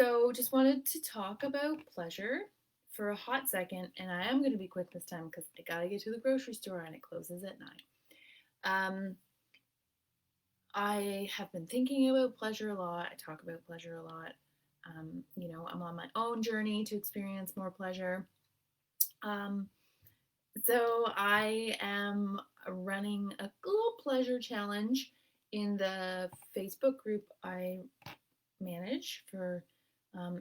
So, just wanted to talk about pleasure for a hot second, and I am going to be quick this time because I gotta get to the grocery store and it closes at 9. Um, I have been thinking about pleasure a lot. I talk about pleasure a lot. I'm on my own journey to experience more pleasure. Um, so, I am running a little pleasure challenge in the Facebook group I manage for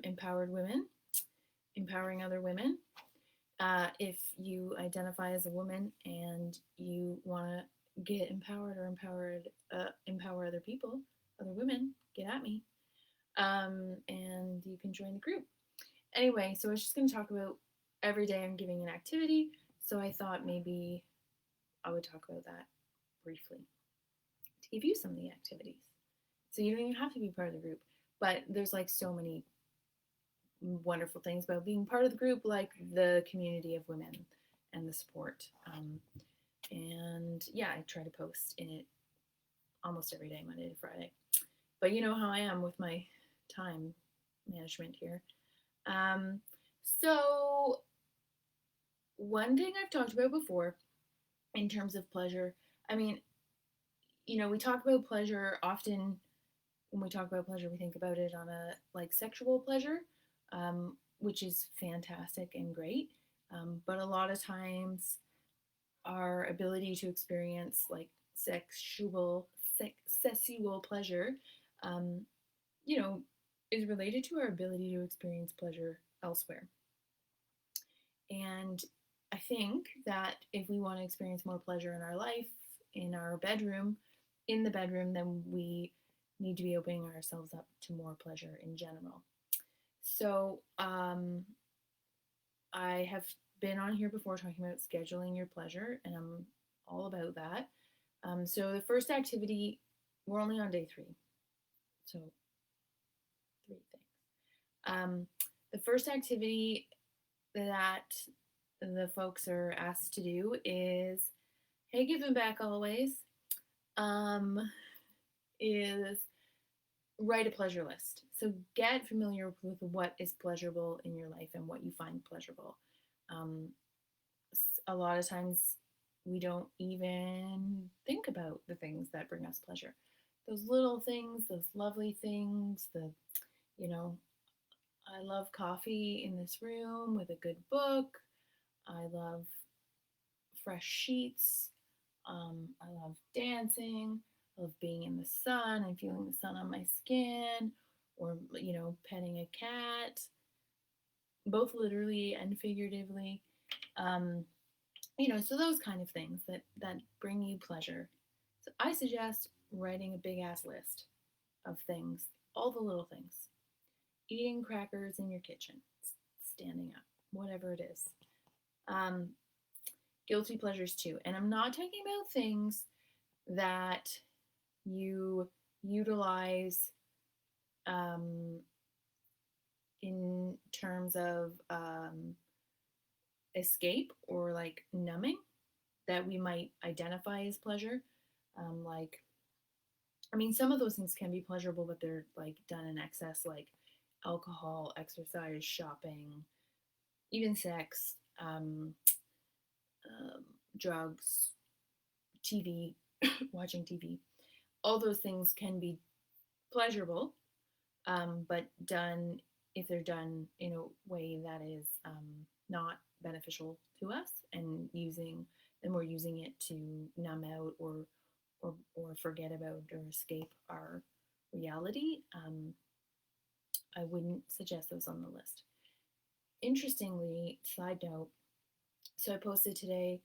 empowered women, empowering other women. If you identify as a woman and you want to get empowered or empower other people, other women, get at me. And you can join the group. Anyway, so I was just going to talk about every day I'm giving an activity. So I thought maybe I would talk about that briefly to give you some of the activities. So you don't even have to be part of the group, but there's like so many wonderful things about being part of the group, like the community of women and the support. And yeah, I try to post in it almost every day, Monday to Friday. But you know how I am with my time management here. Um, so, one thing I've talked about before in terms of pleasure, I mean, we talk about pleasure often. When we talk about pleasure, we think about it on a like sexual pleasure, which is fantastic and great. But a lot of times, our ability to experience like sexual pleasure, um, you know, is related to our ability to experience pleasure elsewhere. And I think that if we want to experience more pleasure in our life, in our bedroom, in the bedroom, then we need to be opening ourselves up to more pleasure in general. So, I have been on here before talking about scheduling your pleasure, and I'm all about that. So, the first activity, we're only on day 3. So, 3 things. The first activity that the folks are asked to do is, hey, giving back always, um, is write a pleasure list. So get familiar with what is pleasurable in your life and what you find pleasurable. Um, a lot of times we don't even think about the things that bring us pleasure. Those little things, those lovely things, you know, I love coffee in this room with a good book. I love fresh sheets. I love dancing. I love being in the sun and feeling the sun on my skin, or petting a cat, both literally and figuratively. Um, so those kind of things that bring you pleasure. So I suggest writing a big ass list of things, all the little things. Eating crackers in your kitchen, standing up, whatever it is. Um, Guilty pleasures too. And I'm not talking about things that you utilize in terms of escape or like numbing that we might identify as pleasure. Some of those things can be pleasurable, but they're like done in excess, like alcohol, exercise, shopping, even sex, um, drugs, TV, watching TV. All those things can be pleasurable, but if they're done in a way that is not beneficial to us, and we're using it to numb out or forget about or escape our reality. I wouldn't suggest those on the list. Interestingly, side note, so I posted today.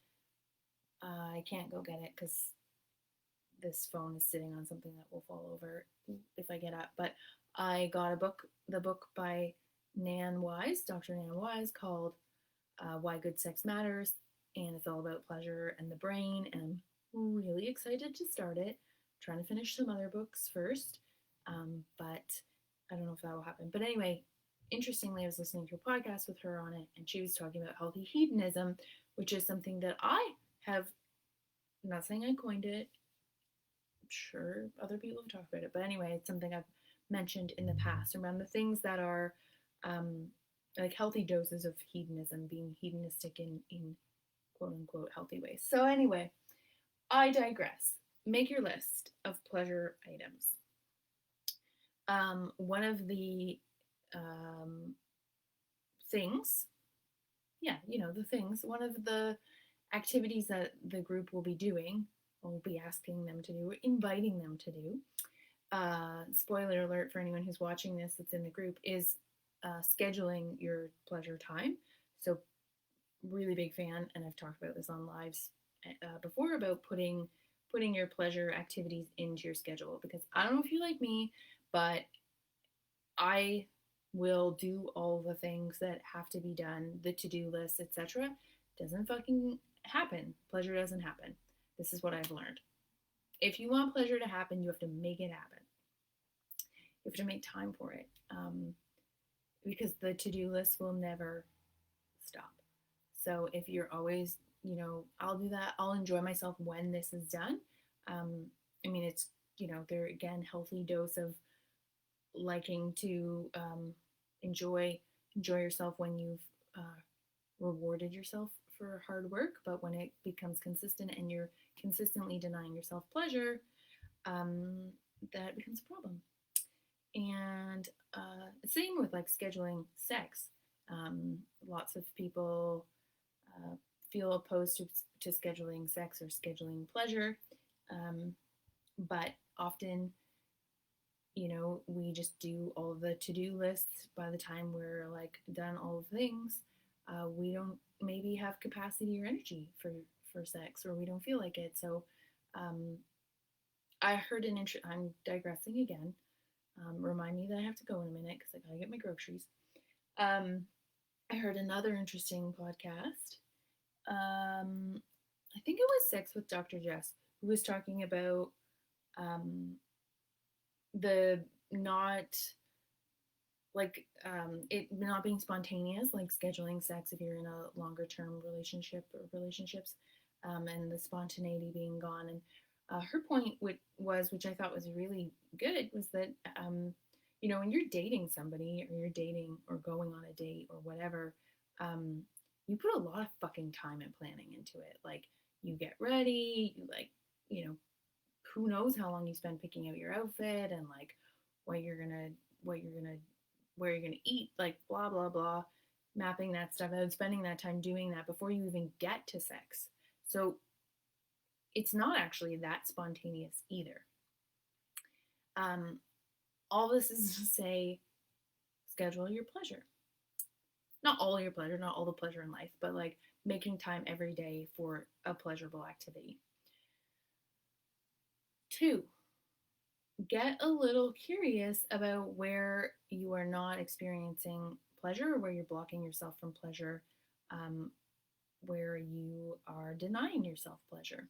I can't go get it because this phone is sitting on something that will fall over if I get up. But I got the book by Dr. Nan Wise, called Why Good Sex Matters, and it's all about pleasure and the brain. And I'm really excited to start it. I'm trying to finish some other books first, but I don't know if that will happen. But anyway, interestingly, I was listening to a podcast with her on it, and she was talking about healthy hedonism, which is something that I have. I'm not saying I coined it. I'm sure other people have talked about it, but anyway, it's something I've mentioned in the past around the things that are um, like healthy doses of hedonism, being hedonistic in quote unquote healthy ways. So, anyway, I digress. Make your list of pleasure items. One of the um, things, yeah, the things, one of the activities that the group will be doing, will be asking them to do, inviting them to do, spoiler alert for anyone who's watching this that's in the group, is scheduling your pleasure time. So, really big fan, and I've talked about this on lives before about putting your pleasure activities into your schedule, because I don't know if you like me, but I will do all the things that have to be done, the to-do list, etc. Doesn't fucking happen. Pleasure doesn't happen. This is what I've learned. If you want pleasure to happen, you have to make it happen. You have to make time for it, because the to-do list will never stop. So if you're always, I'll do that. I'll enjoy myself when this is done. Um, I mean, it's, there again, healthy dose of liking to enjoy yourself when you've rewarded yourself for hard work. But when it becomes consistent and you're consistently denying yourself pleasure, um, that becomes a problem. And same with like scheduling sex. Lots of people feel opposed to scheduling sex or scheduling pleasure, but often, we just do all of the to-do lists. By the time we're like done all of the things, we don't maybe have capacity or energy for sex, or we don't feel like it. So um, I heard I'm digressing again. Remind me that I have to go in a minute because I gotta get my groceries. Um, I heard another interesting podcast. I think it was Sex with Dr. Jess, who was talking about um, the not it not being spontaneous, like scheduling sex if you're in a longer term relationship or relationships, and the spontaneity being gone. And her point which I thought was really good, was that when you're dating somebody, or you're dating or going on a date or whatever, um, you put a lot of fucking time and planning into it. Like, you get ready, you like, who knows how long you spend picking out your outfit, and like what you're gonna what you're gonna where you're gonna eat, like blah blah blah, mapping that stuff out, spending that time doing that before you even get to sex. So it's not actually that spontaneous either. All this is to say, schedule your pleasure. Not all your pleasure, not all the pleasure in life, but like making time every day for a pleasurable activity. 2, get a little curious about where you are not experiencing pleasure, or where you're blocking yourself from pleasure, where you are denying yourself pleasure,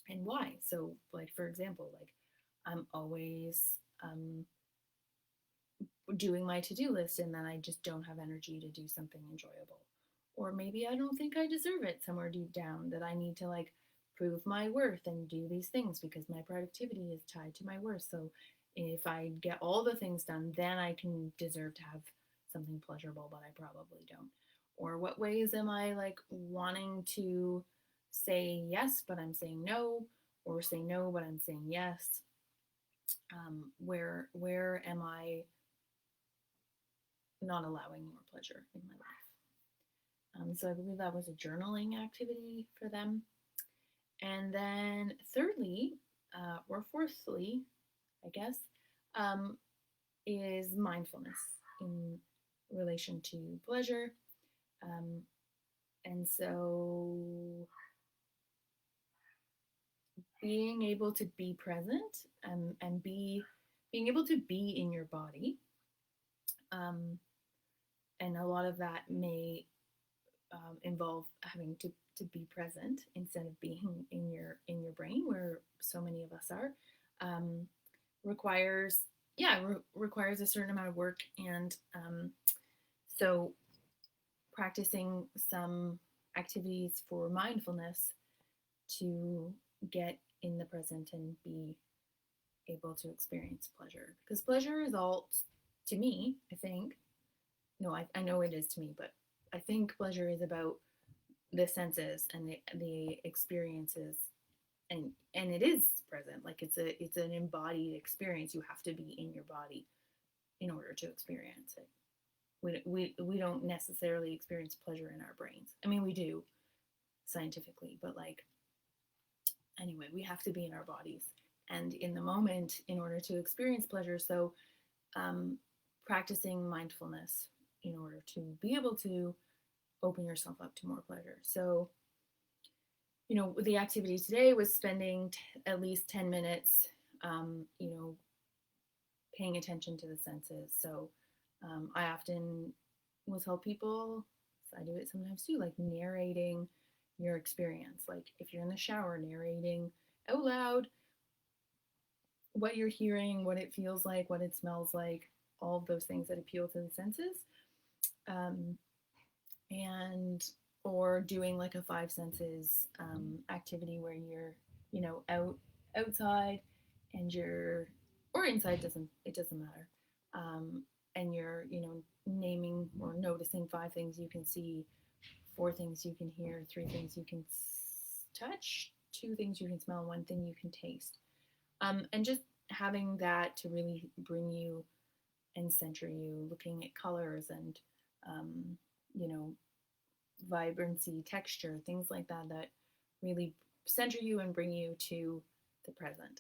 and why. So, like, for example, like, I'm always doing my to-do list, and then I just don't have energy to do something enjoyable. Or maybe I don't think I deserve it somewhere deep down, that I need to like prove my worth and do these things because my productivity is tied to my worth. So if I get all the things done, then I can deserve to have something pleasurable, but I probably don't. Or what ways am I like wanting to say yes, but I'm saying no, or say no, but I'm saying yes? Where am I not allowing more pleasure in my life? So I believe that was a journaling activity for them. And then thirdly, or fourthly, I guess, um, is mindfulness in relation to pleasure. Um, and so being able to be present, and being able to be in your body. Um, and a lot of that may involve having to be present instead of being in your brain, where so many of us are. um, requires requires a certain amount of work, and so practicing some activities for mindfulness to get in the present and be able to experience pleasure. Because pleasure is all, to me, I think, no, I know it is to me, but I think pleasure is about the senses and the experiences, and it is present. Like it's an embodied experience. You have to be in your body in order to experience it. We don't necessarily experience pleasure in our brains. I mean, we do scientifically, but like anyway, we have to be in our bodies and in the moment in order to experience pleasure. So um, practicing mindfulness in order to be able to open yourself up to more pleasure. So, the activity today was spending at least 10 minutes, paying attention to the senses. So, I often will tell people, I do it sometimes too, like narrating your experience. Like if you're in the shower, narrating out loud what you're hearing, what it feels like, what it smells like, all of those things that appeal to the senses. Um, and or doing like a five senses activity where you're outside and you're or inside, doesn't matter, and you're naming or noticing five things you can see, four things you can hear, three things you can touch, two things you can smell, one thing you can taste, and just having that to really bring you and center you, looking at colors and um, you know vibrancy, texture, things like that, that really center you and bring you to the present.